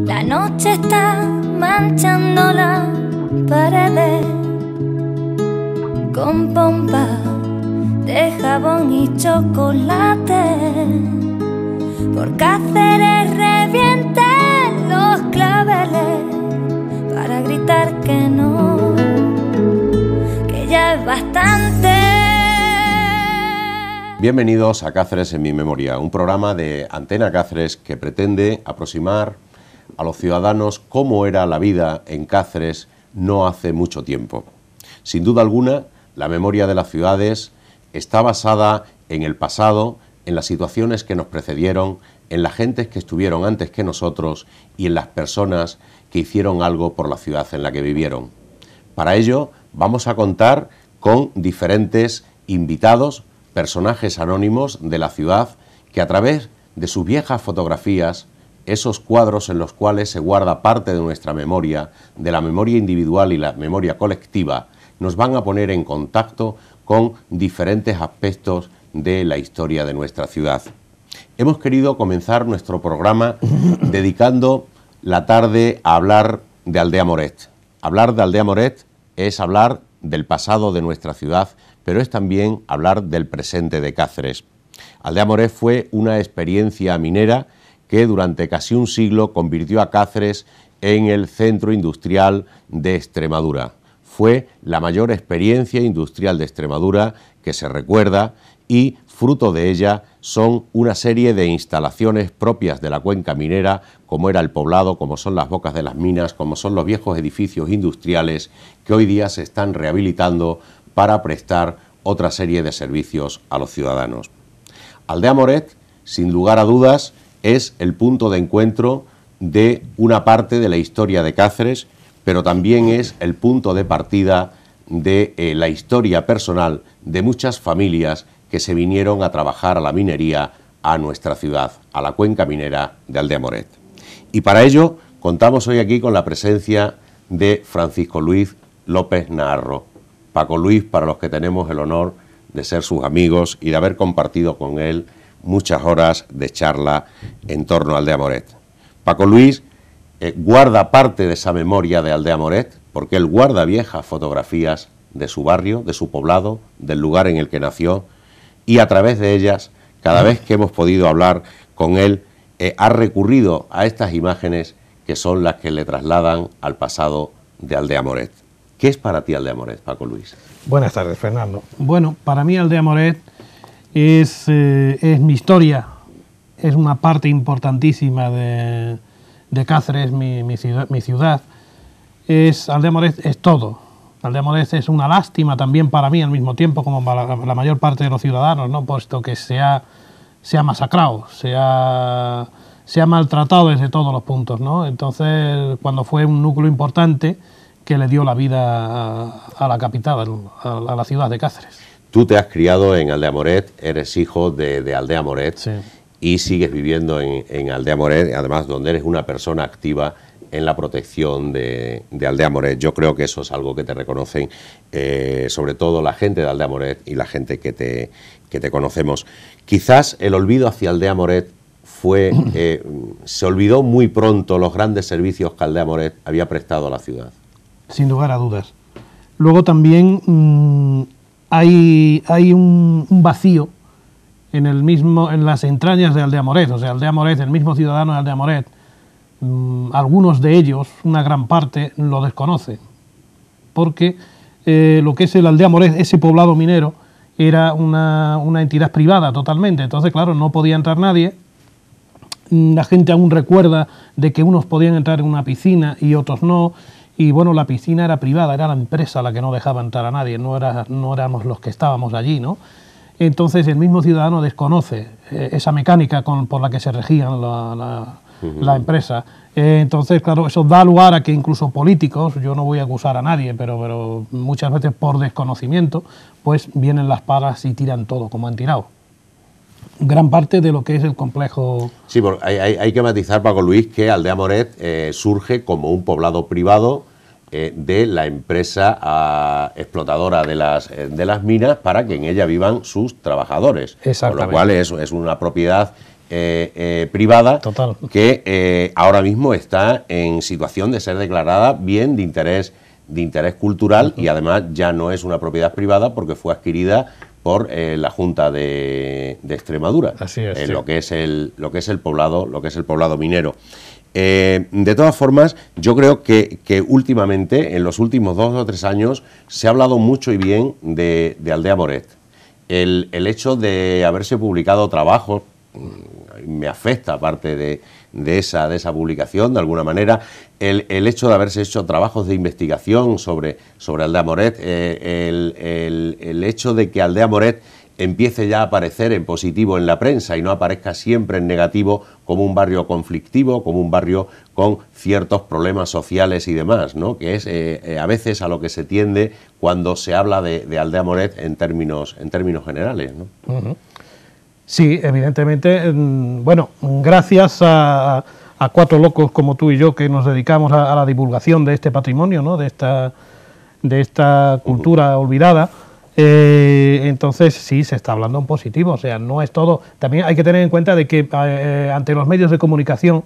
La noche está manchando la pared con pompa de jabón y chocolate. Por Cáceres revienten los claveles para gritar que no, que ya es bastante. Bienvenidos a Cáceres en mi memoria, un programa de Antena Cáceres que pretende aproximar a los ciudadanos cómo era la vida en Cáceres no hace mucho tiempo. Sin duda alguna, la memoria de las ciudades está basada en el pasado, en las situaciones que nos precedieron, en las gentes que estuvieron antes que nosotros y en las personas que hicieron algo por la ciudad en la que vivieron. Para ello, vamos a contar con diferentes invitados, personajes anónimos de la ciudad que a través de sus viejas fotografías, esos cuadros en los cuales se guarda parte de nuestra memoria, de la memoria individual y la memoria colectiva, nos van a poner en contacto con diferentes aspectos de la historia de nuestra ciudad. Hemos querido comenzar nuestro programa dedicando la tarde a hablar de Aldea Moret. Hablar de Aldea Moret es hablar del pasado de nuestra ciudad, pero es también hablar del presente de Cáceres. Aldea Moret fue una experiencia minera que durante casi un siglo convirtió a Cáceres en el centro industrial de Extremadura. Fue la mayor experiencia industrial de Extremadura que se recuerda y fruto de ella son una serie de instalaciones propias de la cuenca minera, como era el poblado, como son las bocas de las minas, como son los viejos edificios industriales que hoy día se están rehabilitando para prestar otra serie de servicios a los ciudadanos. Aldea Moret, sin lugar a dudas, es el punto de encuentro de una parte de la historia de Cáceres, pero también es el punto de partida de la historia personal de muchas familias que se vinieron a trabajar a la minería a nuestra ciudad, a la cuenca minera de Aldea Moret. Y para ello contamos hoy aquí con la presencia de Francisco Luis López Naharro. Paco Luis, para los que tenemos el honor de ser sus amigos y de haber compartido con él muchas horas de charla en torno a Aldea Moret. Paco Luis guarda parte de esa memoria de Aldea Moret, porque él guarda viejas fotografías de su barrio, de su poblado, del lugar en el que nació, y a través de ellas, cada vez que hemos podido hablar con él, ha recurrido a estas imágenes que son las que le trasladan al pasado de Aldea Moret. ¿Qué es para ti Aldea Moret, Paco Luis? Buenas tardes, Fernando. Bueno, para mí Aldea Moret es mi historia, es una parte importantísima de Cáceres, mi ciudad. Aldea Moret es todo. Aldea Moret es una lástima también para mí al mismo tiempo, como para la mayor parte de los ciudadanos, ¿no? Puesto que se ha masacrado, se ha maltratado desde todos los puntos, ¿no? Entonces, cuando fue un núcleo importante que le dio la vida a la capital, a la ciudad de Cáceres. Tú te has criado en Aldea Moret, eres hijo de Aldea Moret, sí, y sigues viviendo en Aldea Moret, además donde eres una persona activa en la protección de Aldea Moret. Yo creo que eso es algo que te reconocen sobre todo la gente de Aldea Moret y la gente que te conocemos. Quizás el olvido hacia Aldea Moret se olvidó muy pronto los grandes servicios que Aldea Moret había prestado a la ciudad. Sin lugar a dudas. Luego también hay un vacío en las entrañas de Aldea Moret. O sea, Aldea Moret, el mismo ciudadano de Aldea Moret, algunos de ellos, una gran parte, lo desconoce. Porque lo que es el Aldea Moret, ese poblado minero, era una entidad privada totalmente. Entonces, claro, no podía entrar nadie. La gente aún recuerda de que unos podían entrar en una piscina y otros no. Y bueno, la piscina era privada, era la empresa la que no dejaba entrar a nadie, no éramos los que estábamos allí, ¿no? Entonces el mismo ciudadano desconoce esa mecánica por la que se regía la empresa. Entonces, claro, eso da lugar a que incluso políticos, yo no voy a acusar a nadie, pero muchas veces por desconocimiento, pues vienen las palas y tiran todo, como han tirado. Gran parte de lo que es el complejo. Sí, porque hay que matizar, Paco Luis, que Aldea Moret surge como un poblado privado de la empresa explotadora de las minas para que en ella vivan sus trabajadores. Exactamente. Con lo cual es una propiedad privada, Total. que ahora mismo está en situación de ser declarada bien de interés cultural, y además ya no es una propiedad privada porque fue adquirida por la Junta de Extremadura. Así es, sí. lo que es el poblado minero. De todas formas, yo creo que últimamente, en los últimos 2 o 3 años, se ha hablado mucho y bien de Aldea Moret. El hecho de haberse publicado trabajos me afecta, aparte de esa publicación, de alguna manera, el hecho de haberse hecho trabajos de investigación sobre Aldea Moret, el hecho de que Aldea Moret empiece ya a aparecer en positivo en la prensa y no aparezca siempre en negativo como un barrio conflictivo, como un barrio con ciertos problemas sociales y demás, ¿no? Que es a veces a lo que se tiende cuando se habla de Aldea Moret en términos generales, ¿no? Uh-huh. Sí, evidentemente, bueno, gracias a 4 locos como tú y yo que nos dedicamos a la divulgación de este patrimonio, ¿no? de esta cultura olvidada. Entonces sí, se está hablando en positivo, o sea, no es todo. También hay que tener en cuenta de que ante los medios de comunicación,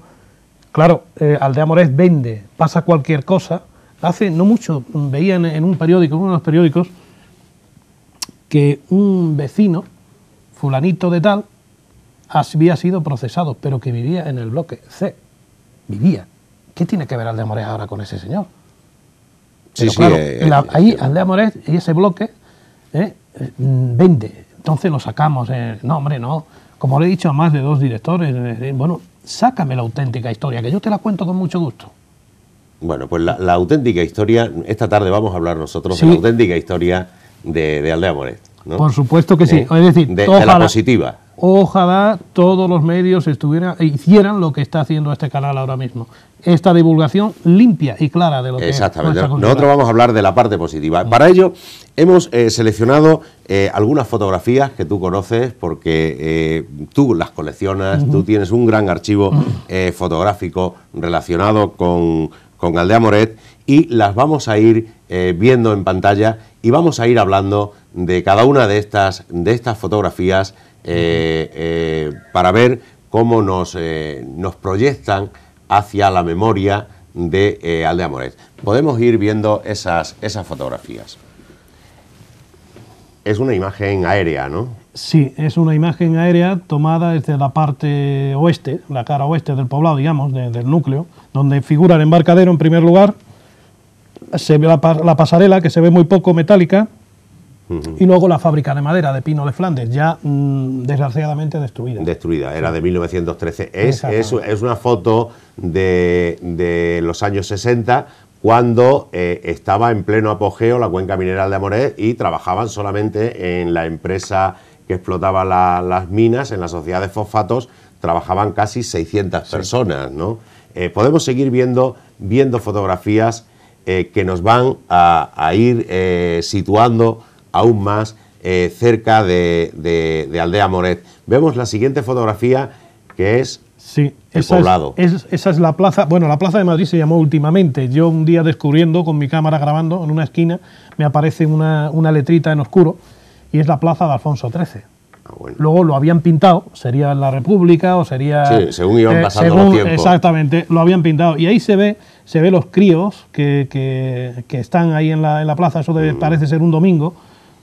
claro, Aldea Moret vende, pasa cualquier cosa. Hace no mucho veía en un periódico, en uno de los periódicos, que un vecino, fulanito de tal, había sido procesado, pero que vivía en el bloque C. Vivía. ¿Qué tiene que ver Aldea Moret ahora con ese señor? Pero Sí, claro, ahí Aldea Moret y ese bloque vende, entonces lo sacamos. No, hombre, no. Como le he dicho a más de 2 directores, bueno, sácame la auténtica historia, que yo te la cuento con mucho gusto. Bueno, pues la auténtica historia, esta tarde vamos a hablar nosotros Sí. de la auténtica historia de Aldea Moret, ¿no? Por supuesto que sí. Es decir, de la positiva. Ojalá todos los medios hicieran lo que está haciendo este canal ahora mismo. Esta divulgación limpia y clara de lo que Exactamente. es nuestra cultura. Nosotros vamos a hablar de la parte positiva. Para ello hemos seleccionado algunas fotografías que tú conoces porque tú las coleccionas, tú tienes un gran archivo fotográfico relacionado con Aldea Moret, y las vamos a ir viendo en pantalla y vamos a ir hablando de cada una de estas fotografías para ver cómo nos proyectan hacia la memoria de Aldea Moret. Podemos ir viendo esas fotografías. Es una imagen aérea, ¿no? Sí, es una imagen aérea tomada desde la parte oeste, la cara oeste del poblado, digamos, del núcleo, donde figura el embarcadero en primer lugar, se ve la pasarela, que se ve muy poco, metálica, y luego la fábrica de madera de pino de Flandes, ya desgraciadamente destruida. Destruida, era de 1913. Es una foto de los años 60, cuando estaba en pleno apogeo la cuenca minera de Aldea Moret y trabajaban solamente en la empresa que explotaba las minas, en la sociedad de fosfatos, trabajaban casi 600 personas, ¿no? Podemos seguir viendo fotografías que nos van a ir situando aún más cerca de Aldea Moret. Vemos la siguiente fotografía, que es el poblado. Esa es la plaza. Bueno, la Plaza de Madrid se llamó últimamente. Yo un día descubriendo, con mi cámara grabando, en una esquina, me aparece una letrita en oscuro, y es la Plaza de Alfonso XIII. Bueno. Luego lo habían pintado, sería la República o sería... Sí, según iban pasando los tiempos. Exactamente, lo habían pintado. Y ahí se ve los críos que están ahí en la plaza, eso parece ser un domingo,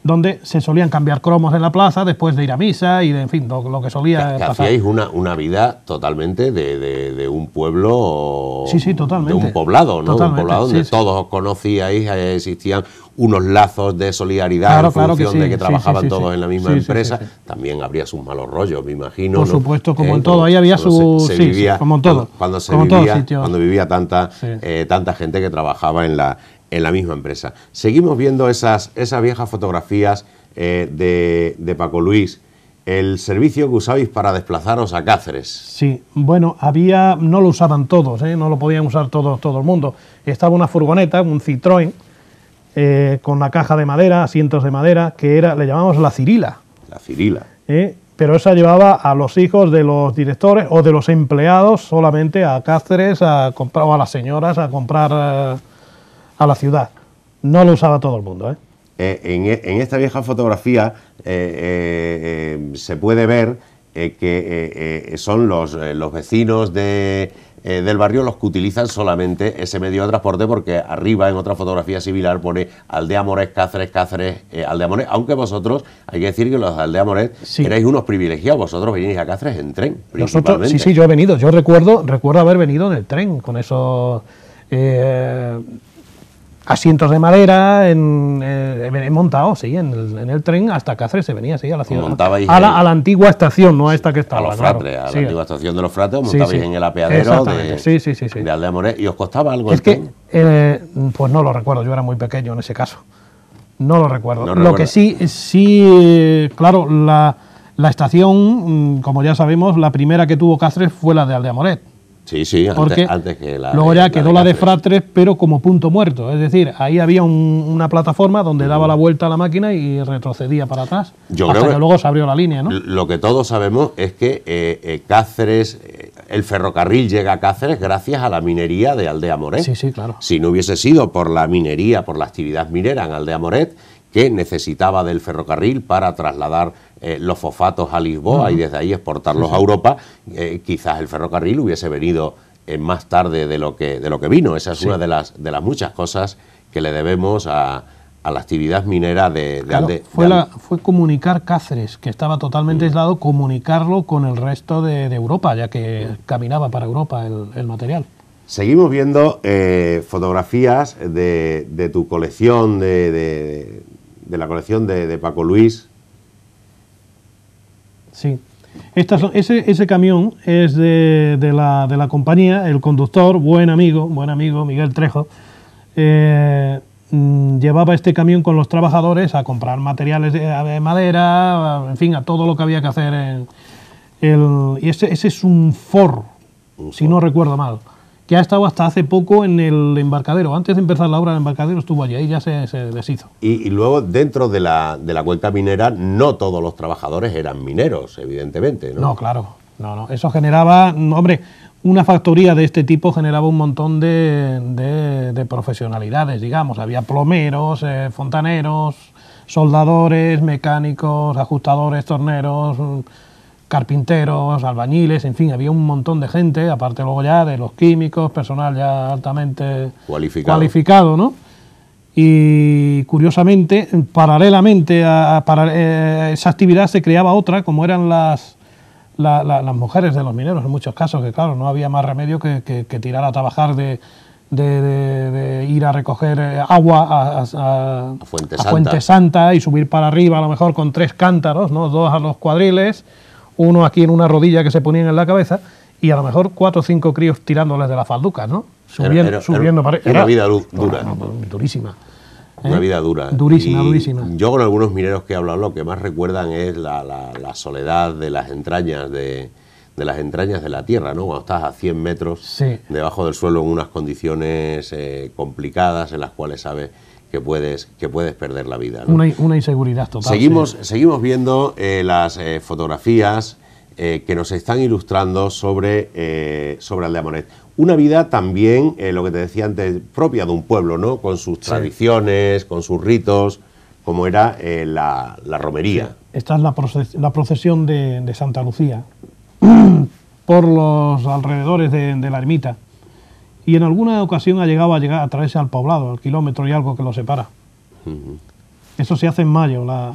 donde se solían cambiar cromos en la plaza después de ir a misa y, en fin, lo que solía pasar. Hacíais una vida totalmente de un pueblo... Sí, totalmente. De un poblado, ¿no? Totalmente, De un poblado donde todos os conocíais, existían unos lazos de solidaridad en función de que trabajaban todos en la misma empresa. Sí. También habría sus malos rollos, me imagino. Por supuesto, como en todo. Ahí había se vivía, como en todo. Cuando vivía tanta gente que trabajaba en la misma empresa. Seguimos viendo esas viejas fotografías de Paco Luis. El servicio que usabais para desplazaros a Cáceres. Sí, bueno, no lo usaban todos, no lo podían usar todo el mundo. Estaba una furgoneta, un Citroën, con la caja de madera, asientos de madera, que le llamamos la Cirila. La Cirila. Pero esa llevaba a los hijos de los directores o de los empleados solamente a Cáceres a comprar, o a las señoras a comprar a la ciudad. No lo usaba todo el mundo. En esta vieja fotografía se puede ver que son los vecinos del barrio los que utilizan solamente ese medio de transporte, porque arriba en otra fotografía similar pone Aldea Moret, Cáceres, Cáceres, Aldea Moret, aunque vosotros, hay que decir que los de Aldea Moret erais unos privilegiados, vosotros venís a Cáceres en tren, principalmente. Sí, yo he venido, yo recuerdo haber venido en el tren, con esos asientos de madera, he montado, sí, en el tren hasta Cáceres se venía, sí, a la ciudad. A la antigua estación, no a esta que estaba. A los Fratres, a la antigua estación de los Fratres, os montabais en el apeadero de Aldea Moret. ¿Y os costaba algo el tren? Pues no lo recuerdo, yo era muy pequeño en ese caso. No lo recuerdo. Lo que sí, claro, la estación, como ya sabemos, la primera que tuvo Cáceres fue la de Aldea Moret. Sí, antes que la... Luego ya quedó la de Fratres, pero como punto muerto. Es decir, ahí había una plataforma donde daba la vuelta a la máquina y retrocedía para atrás. Hasta que luego se abrió la línea, ¿no? Lo que todos sabemos es que Cáceres, el ferrocarril llega a Cáceres gracias a la minería de Aldea Moret. Sí, claro. Si no hubiese sido por la minería, por la actividad minera en Aldea Moret, que necesitaba del ferrocarril para trasladar los fosfatos a Lisboa y desde ahí exportarlos a Europa, quizás el ferrocarril hubiese venido más tarde de lo que vino. Esa es una de las muchas cosas que le debemos a la actividad minera fue comunicar Cáceres, que estaba totalmente aislado, comunicarlo con el resto de Europa, ya que caminaba para Europa el material. Seguimos viendo fotografías de tu colección, de la colección de Paco Luis. Sí, ese camión es de la compañía, el conductor, buen amigo Miguel Trejo, llevaba este camión con los trabajadores a comprar materiales de madera, en fin, a todo lo que había que hacer. Y ese es un Ford, si no recuerdo mal, que ha estado hasta hace poco en el embarcadero. Antes de empezar la obra del embarcadero estuvo allí, ahí ya se deshizo. Y luego, dentro de la cuenca minera, no todos los trabajadores eran mineros, evidentemente, ¿no? No, claro. No. Eso generaba... Hombre, una factoría de este tipo generaba un montón de profesionalidades, digamos. Había plomeros, fontaneros, soldadores, mecánicos, ajustadores, torneros, carpinteros, albañiles, en fin, había un montón de gente, aparte luego ya de los químicos, personal ya altamente cualificado, ¿no? Y curiosamente, paralelamente a esa actividad se creaba otra, como eran las mujeres de los mineros, en muchos casos, que claro, no había más remedio que tirar a trabajar de ir a recoger agua a Fuente Santa y subir para arriba, a lo mejor con 3 cántaros, ¿no? 2 a los cuadriles, uno aquí en una rodilla que se ponían en la cabeza, y a lo mejor 4 o 5 críos tirándoles de las falducas, ¿no? Subiendo para... Era una vida dura. Durísima. Una vida dura. Durísima. Yo con algunos mineros que he hablado, lo que más recuerdan es la soledad de las entrañas de la tierra, ¿no? Cuando estás a 100 metros debajo del suelo en unas condiciones complicadas en las cuales sabes que puedes perder la vida, ¿no? Una inseguridad total. Seguimos viendo las fotografías que nos están ilustrando sobre Aldea Moret. Una vida también, lo que te decía antes, propia de un pueblo, ¿no? Con sus tradiciones, con sus ritos, como era la romería. Sí. Esta es la procesión de Santa Lucía por los alrededores de la ermita. Y en alguna ocasión ha llegado a traerse al poblado, al kilómetro y algo que lo separa. Eso se hace en mayo, la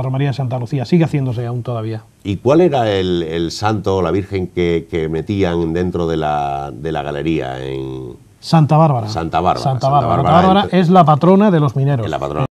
romería de Santa Lucía, sigue haciéndose aún todavía. ¿Y cuál era el santo o la virgen que metían dentro de la galería? Santa Bárbara. Santa Bárbara. Santa Bárbara es la patrona de los mineros. La patrona.